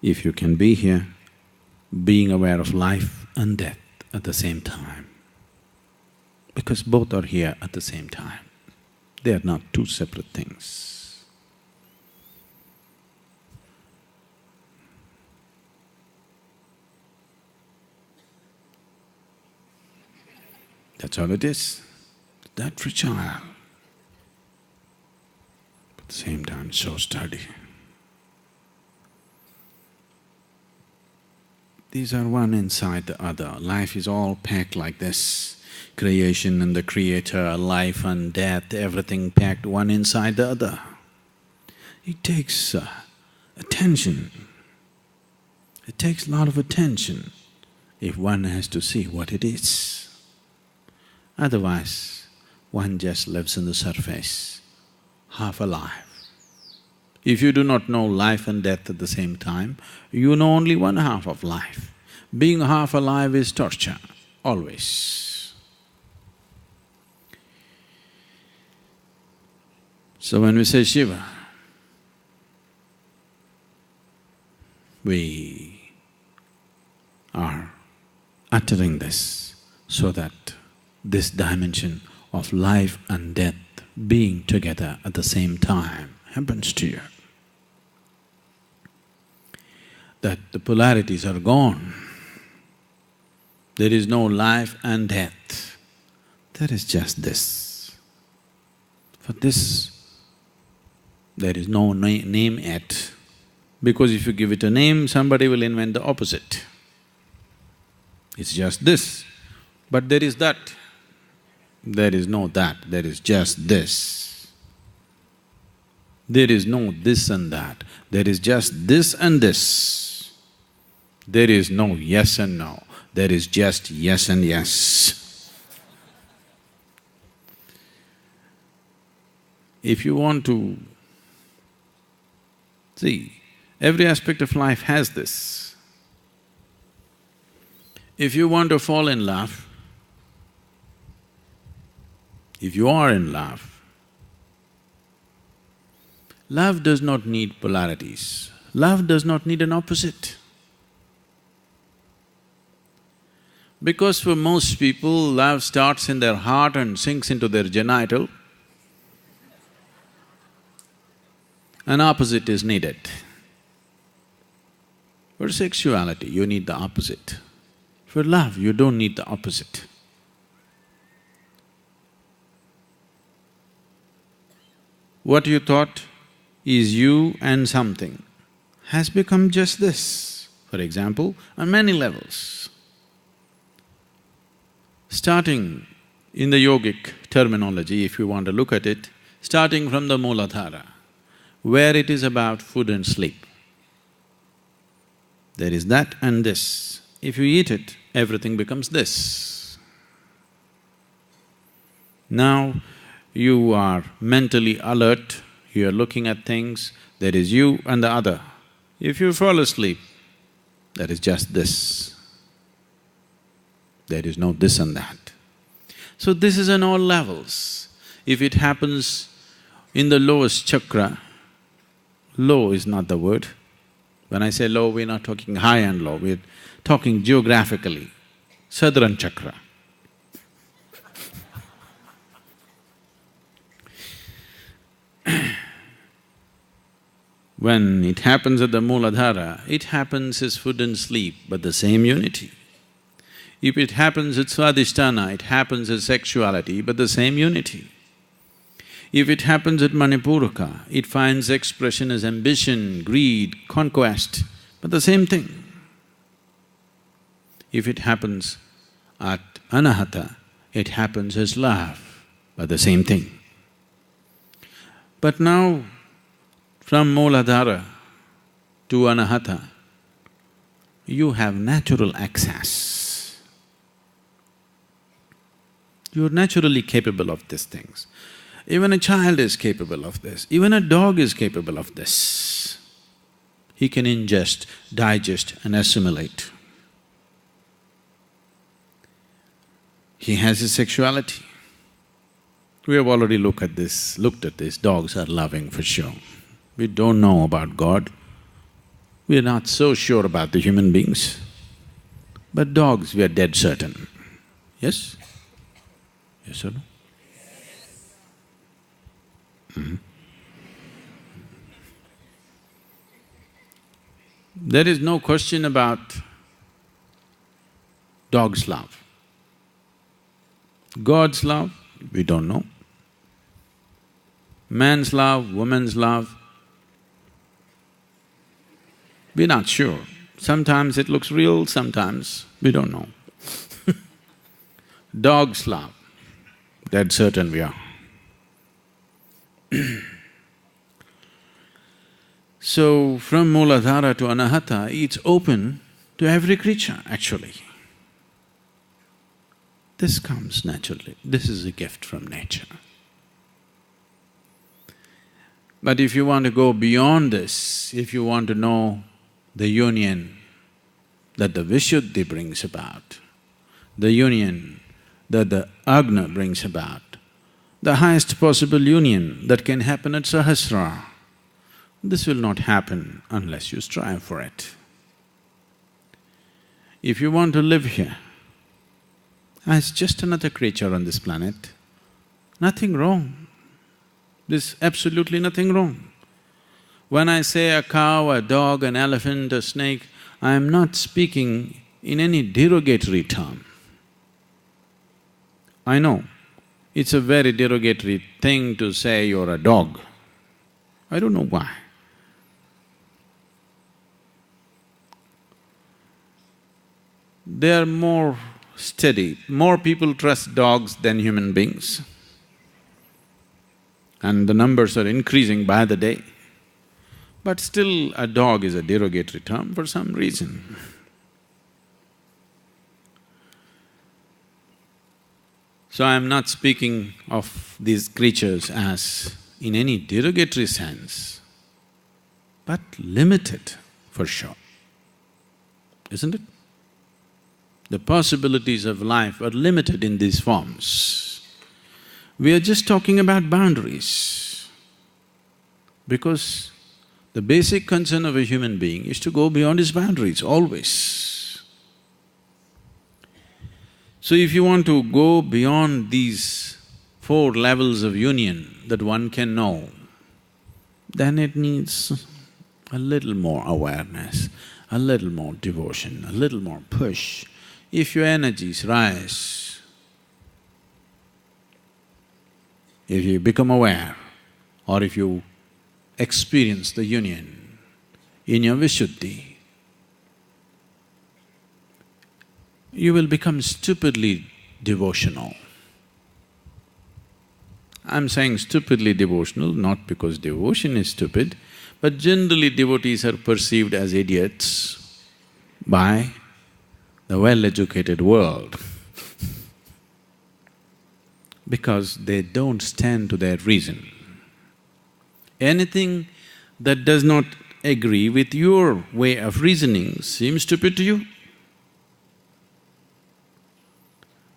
if you can be here, being aware of life and death at the same time, because both are here at the same time. They are not two separate things. That's all it is, that fragile, at the same time so sturdy. These are one inside the other. Life is all packed like this. Creation and the creator, life and death, everything packed one inside the other. It takes attention. It takes a lot of attention if one has to see what it is. Otherwise, one just lives on the surface, half alive. If you do not know life and death at the same time, you know only one half of life. Being half alive is torture, always. So when we say Shiva, we are uttering this so that this dimension of life and death being together at the same time happens to you. That the polarities are gone. There is no life and death, there is just this. For this, there is no name yet, because if you give it a name, somebody will invent the opposite. It's just this, but there is that. There is no that, there is just this. There is no this and that, there is just this and this. There is no yes and no, there is just yes and yes. If you want to… See, every aspect of life has this. If you want to fall in love, if you are in love, love does not need polarities, love does not need an opposite. Because for most people, love starts in their heart and sinks into their genital, an opposite is needed. For sexuality, you need the opposite. For love, you don't need the opposite. What you thought is you and something has become just this, for example, on many levels. Starting in the yogic terminology, if you want to look at it, starting from the Mooladhara, where it is about food and sleep. There is that and this. If you eat it, everything becomes this. Now, you are mentally alert, you are looking at things, there is you and the other. If you fall asleep, there is just this. There is no this and that. So this is on all levels. If it happens in the lowest chakra, low is not the word. When I say low, we're not talking high and low, we're talking geographically, Southern chakra. When it happens at the Mooladhara, it happens as food and sleep, but the same unity. If it happens at Swadhisthana, it happens as sexuality, but the same unity. If it happens at Manipuraka, it finds expression as ambition, greed, conquest, but the same thing. If it happens at Anahata, it happens as love, but the same thing. But now, from Mooladhara to Anahata, you have natural access. You are naturally capable of these things. Even a child is capable of this, even a dog is capable of this. He can ingest, digest and assimilate. He has his sexuality. We have already looked at this, dogs are loving for sure. We don't know about God. We are not so sure about the human beings, but dogs we are dead certain. Yes? Yes or no? There is no question about dog's love. God's love, we don't know. Man's love, woman's love, we're not sure. Sometimes it looks real, sometimes we don't know. Dog's love, dead certain we are. So, from Mooladhara to Anahata, it's open to every creature, actually. This comes naturally, this is a gift from nature. But if you want to go beyond this, if you want to know the union that the Vishuddhi brings about, the union that the Agna brings about, the highest possible union that can happen at Sahasrara, this will not happen unless you strive for it. If you want to live here as just another creature on this planet, nothing wrong. There's absolutely nothing wrong. When I say a cow, a dog, an elephant, a snake, I am not speaking in any derogatory term. I know, it's a very derogatory thing to say you're a dog. I don't know why. They are more steady. More people trust dogs than human beings. And the numbers are increasing by the day. But still, a dog is a derogatory term for some reason. So I am not speaking of these creatures as in any derogatory sense, but limited for sure, isn't it? The possibilities of life are limited in these forms. We are just talking about boundaries, because the basic concern of a human being is to go beyond his boundaries, always. So if you want to go beyond these four levels of union that one can know, then it needs a little more awareness, a little more devotion, a little more push. If your energies rise, if you become aware, or if you experience the union in your Vishuddhi, you will become stupidly devotional. I'm saying stupidly devotional not because devotion is stupid, but generally devotees are perceived as idiots by the well-educated world because they don't stand to their reason. Anything that does not agree with your way of reasoning seems stupid to you.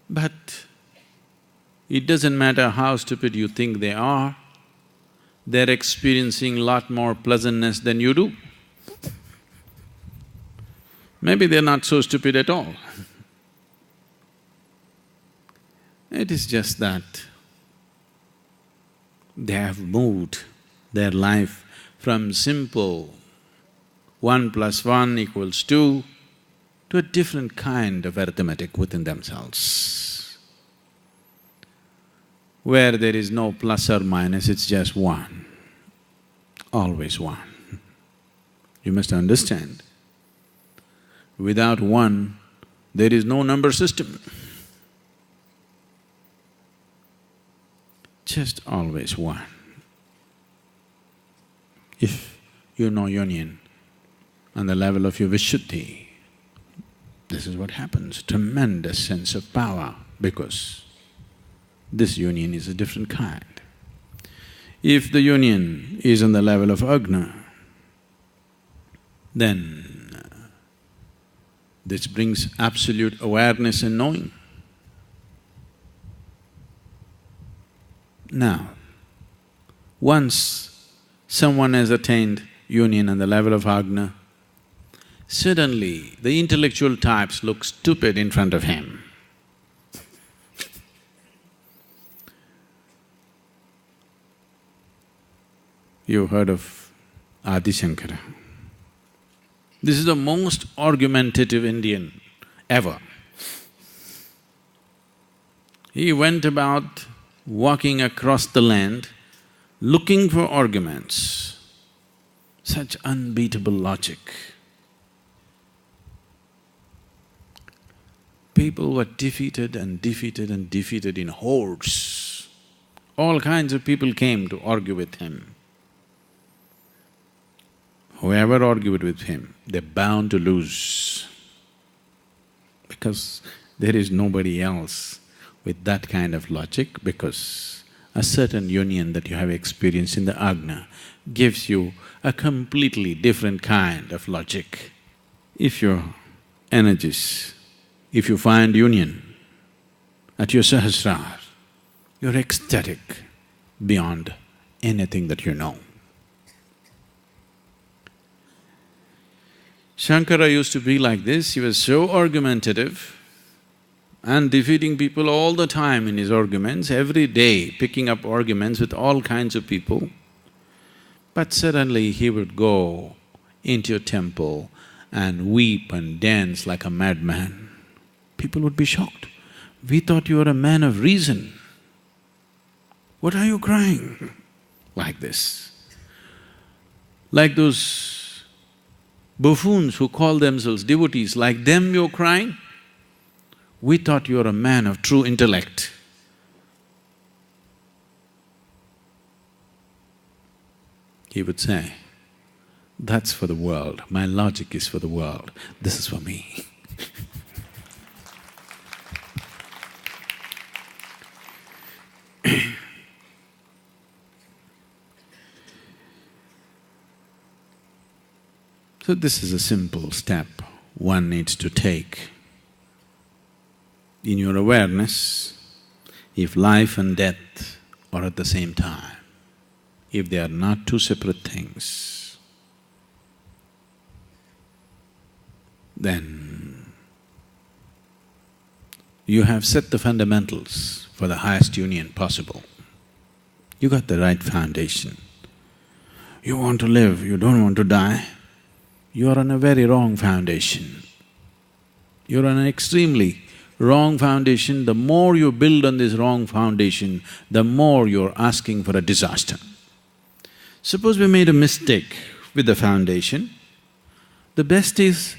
But it doesn't matter how stupid you think they are, they're experiencing a lot more pleasantness than you do. Maybe they're not so stupid at all. It is just that they have moved their life from simple 1 + 1 = 2 to a different kind of arithmetic within themselves, where there is no plus or minus, it's just 1, always 1. You must understand, without 1, there is no number system. Just always 1. If you know union on the level of your Vishuddhi, this is what happens, tremendous sense of power, because this union is a different kind. If the union is on the level of Agna, then this brings absolute awareness and knowing. Now, once someone has attained union on the level of Agna, Suddenly, the intellectual types look stupid in front of him. You heard of Adi Shankara. This is the most argumentative Indian ever. He went about walking across the land, looking for arguments. Such unbeatable logic. People were defeated and defeated and defeated in hordes. All kinds of people came to argue with him. Whoever argued with him, they're bound to lose, because there is nobody else with that kind of logic, because a certain union that you have experienced in the Agna gives you a completely different kind of logic. If your energies, if you find union at your Sahasrara, you're ecstatic beyond anything that you know. Shankara used to be like this, he was so argumentative and defeating people all the time in his arguments, every day picking up arguments with all kinds of people. But suddenly he would go into a temple and weep and dance like a madman. People would be shocked. We thought you were a man of reason. What are you crying? Like this. Like those buffoons who call themselves devotees, like them you're crying? We thought you're a man of true intellect. He would say, that's for the world, my logic is for the world, this is for me. So this is a simple step one needs to take. In your awareness, if life and death are at the same time, if they are not two separate things, then you have set the fundamentals for the highest union possible. You got the right foundation. You want to live, you don't want to die, you are on a very wrong foundation. You're on an extremely wrong foundation. The more you build on this wrong foundation, the more you're asking for a disaster. Suppose we made a mistake with the foundation, the best is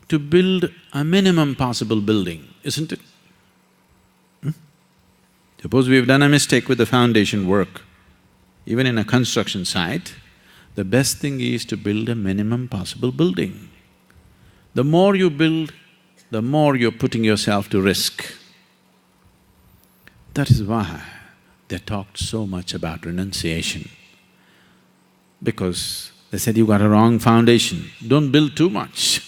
to build a minimum possible building, isn't it? Suppose we've done a mistake with the foundation work, even in a construction site, the best thing is to build a minimum possible building. The more you build, the more you're putting yourself to risk. That is why they talked so much about renunciation. Because they said, you got a wrong foundation, don't build too much.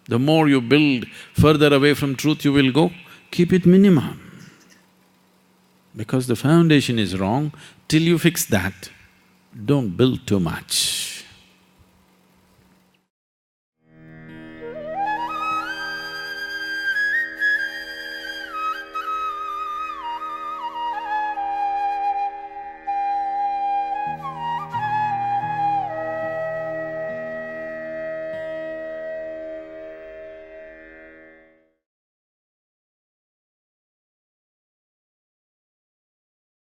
The more you build further away from truth you will go, keep it minimum. Because the foundation is wrong, till you fix that, don't build too much.